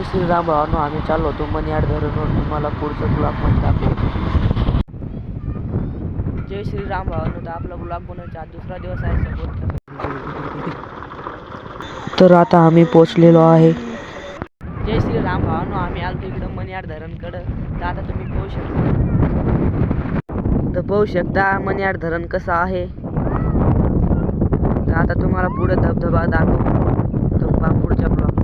श्रीराम भावानो, आम्ही चाललो होतो मनीआड धरणवर. तुम्हाला पुढचं ब्लॉगमध्ये दाखवतो. जय श्रीराम भावानो, तर आपला ब्लॉग बनवायचा आज दुसरा दिवस आहे. तर आता आम्ही पोचलेलो आहे. जय श्रीराम भावानो, आम्ही आलतो इकडं मनीआड धरणकडं. तर आता तुम्ही पाहू शकता मनीआड धरण कसं आहे. तर आता तुम्हाला पुढे धबधबा दाखवतो. तर पहा पुढच्या ब्लॉग.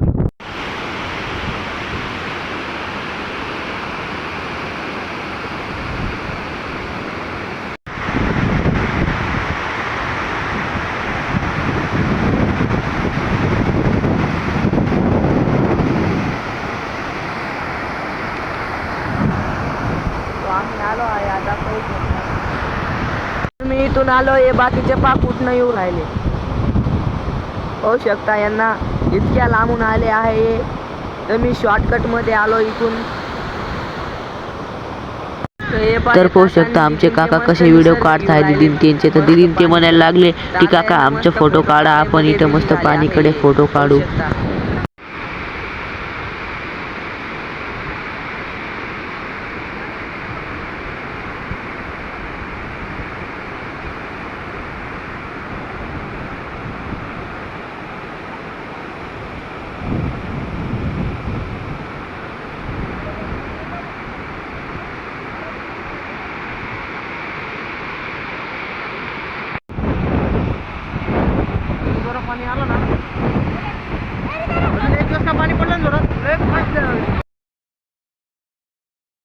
आम्ही आलो आहे आता. मी इथून आलो, हे बाकीचे पाक कुठनं येऊ राहिले. पाहू शकता यांना इतक्या लांबून आले आहे. तर मी शॉर्टकट मध्ये आलो इथून. तर पाहू शकता आमचे काका कसे व्हिडिओ काढताय दिदीन त्यांचे. तर दिदीन ते म्हणायला लागले की काका आमचे फोटो काढा, आपण इथं मस्त पाणीकडे फोटो काढू.